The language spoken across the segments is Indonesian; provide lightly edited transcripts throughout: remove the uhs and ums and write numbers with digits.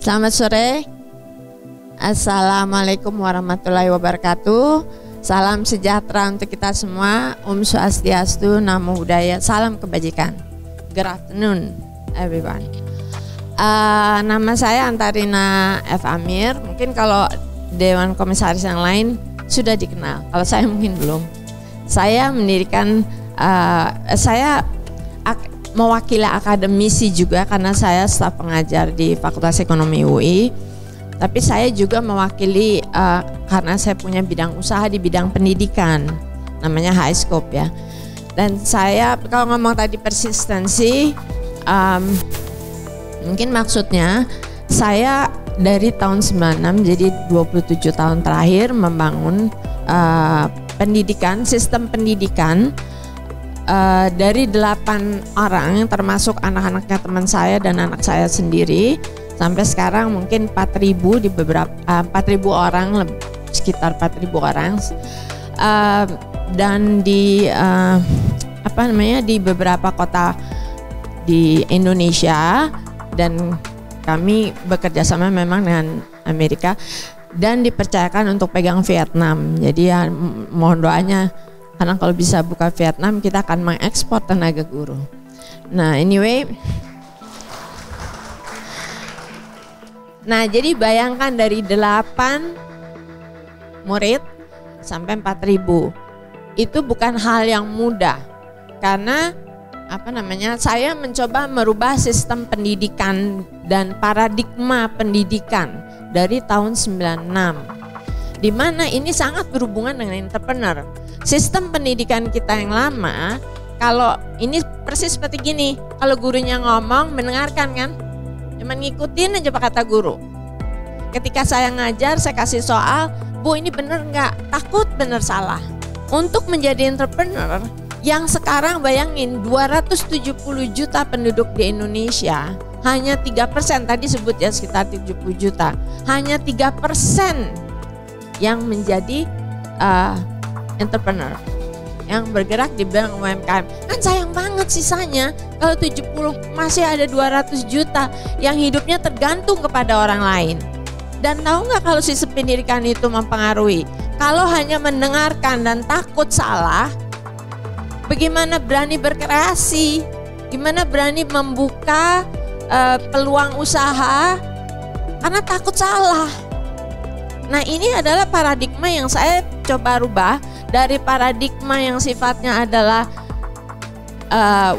Selamat sore. Assalamualaikum warahmatullahi wabarakatuh. Salam sejahtera untuk kita semua. Om Swastiastu, Namo Buddhaya, salam kebajikan. Good afternoon everyone. Nama saya Antarina F. Amir. Mungkin kalau Dewan Komisaris yang lain sudah dikenal, kalau saya mungkin belum. Saya mendirikan, saya mewakili akademisi juga karena saya staf pengajar di Fakultas Ekonomi UI. Tapi saya juga mewakili karena saya punya bidang usaha di bidang pendidikan, namanya High Scope ya. Dan saya kalau ngomong tadi persistensi, mungkin maksudnya saya dari tahun 96 jadi 27 tahun terakhir membangun pendidikan, sistem pendidikan. Dari 8 orang termasuk anak-anaknya teman saya dan anak saya sendiri sampai sekarang mungkin 4.000 di beberapa 4.000 orang, sekitar 4.000 orang, dan di di beberapa kota di Indonesia, dan kami bekerja sama memang dengan Amerika dan dipercayakan untuk pegang Vietnam. Jadi ya mohon doanya, karena kalau bisa buka Vietnam kita akan mengekspor tenaga guru. Nah anyway, jadi bayangkan dari 8 murid sampai 4.000 itu bukan hal yang mudah, karena saya mencoba merubah sistem pendidikan dan paradigma pendidikan dari tahun 96, di mana ini sangat berhubungan dengan entrepreneur. Sistem pendidikan kita yang lama, kalau ini persis seperti gini, kalau gurunya ngomong mendengarkan kan, cuma ngikutin aja apa kata guru. Ketika saya ngajar, saya kasih soal, Bu ini bener nggak? Takut bener salah. Untuk menjadi entrepreneur, yang sekarang bayangin 270 juta penduduk di Indonesia, hanya 3%, tadi sebut ya sekitar 70 juta, hanya 3% yang menjadi entrepreneur yang bergerak di bidang UMKM. Kan sayang banget sisanya, kalau 70 masih ada 200 juta yang hidupnya tergantung kepada orang lain. Dan tahu nggak kalau sistem pendidikan itu mempengaruhi? Kalau hanya mendengarkan dan takut salah, bagaimana berani berkreasi? Gimana berani membuka peluang usaha karena takut salah? Nah ini adalah paradigma yang saya coba rubah, dari paradigma yang sifatnya adalah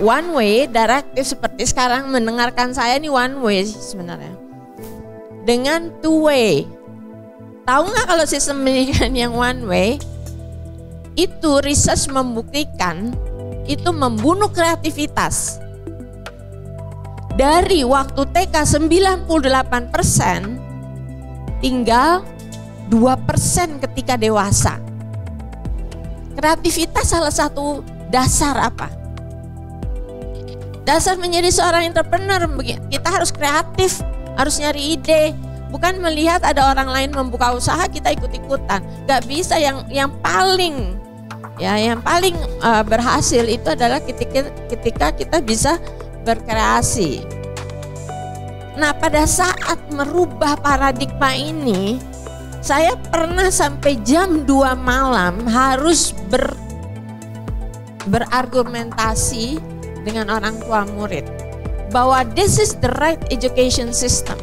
one way, directive seperti sekarang mendengarkan saya ini one way sebenarnya, dengan two way. Tahu nggak kalau sistem pendidikan yang one way itu research membuktikan itu membunuh kreativitas. Dari waktu TK 98%, tinggal 2% ketika dewasa. Kreativitas salah satu dasar apa? Dasar menjadi seorang entrepreneur, kita harus kreatif, harus nyari ide, bukan melihat ada orang lain membuka usaha kita ikut-ikutan. Gak bisa. Yang paling berhasil itu adalah ketika kita bisa berkreasi. Nah pada saat merubah paradigma ini, saya pernah sampai jam 2 malam harus berargumentasi dengan orang tua murid bahwa this is the right education system,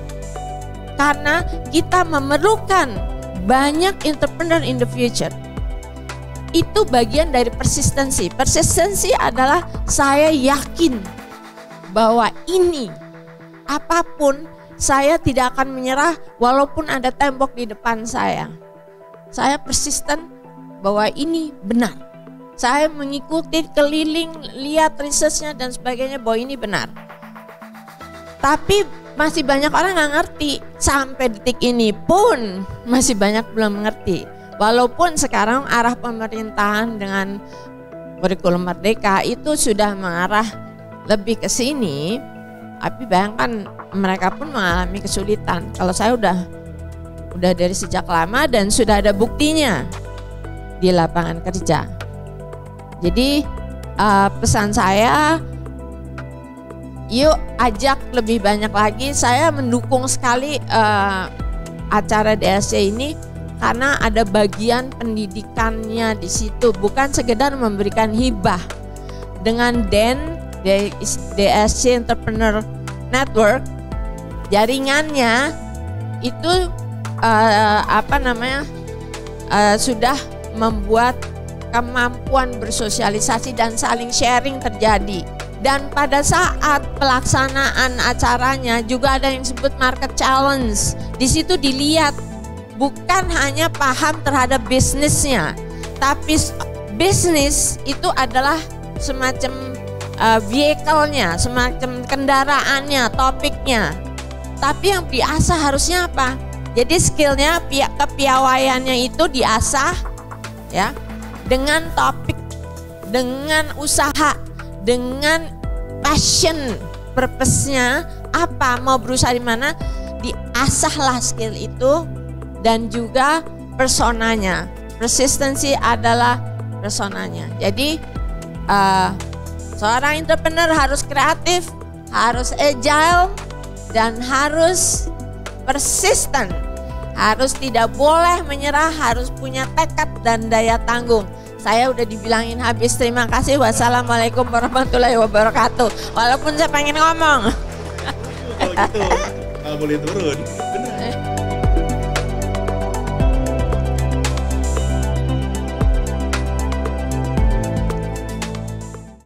karena kita memerlukan banyak entrepreneur in the future. Itu bagian dari persistensi. Persistensi adalah saya yakin bahwa ini apapun saya tidak akan menyerah walaupun ada tembok di depan saya. Saya persisten bahwa ini benar. Saya mengikuti keliling, lihat researchnya dan sebagainya bahwa ini benar. Tapi masih banyak orang nggak ngerti. Sampai detik ini pun masih banyak belum mengerti. Walaupun sekarang arah pemerintahan dengan kurikulum merdeka itu sudah mengarah lebih ke sini, tapi bayangkan mereka pun mengalami kesulitan. Kalau saya udah dari sejak lama dan sudah ada buktinya di lapangan kerja. Jadi pesan saya yuk ajak lebih banyak lagi. Saya mendukung sekali acara DSC ini karena ada bagian pendidikannya di situ, bukan sekedar memberikan hibah. Dengan DSC Entrepreneur Network, jaringannya itu sudah membuat kemampuan bersosialisasi dan saling sharing terjadi. Dan pada saat pelaksanaan acaranya juga ada yang disebut market challenge. Di situ dilihat bukan hanya paham terhadap bisnisnya, tapi bisnis itu adalah semacam vehicle-nya, semacam kendaraannya, topiknya. Tapi yang diasah harusnya apa? Jadi skillnya, kepiawaiannya itu diasah ya dengan topik, dengan usaha, dengan passion, purpose-nya apa, mau berusaha di mana, diasahlah skill itu. Dan juga personanya, persistency adalah personanya. Jadi seorang entrepreneur harus kreatif, harus agile, dan harus persisten. Harus tidak boleh menyerah, harus punya tekad dan daya tanggung. Saya udah dibilangin habis, terima kasih. Wassalamualaikum warahmatullahi wabarakatuh. Walaupun saya pengen ngomong. Kalau gitu nggak boleh turun, benar.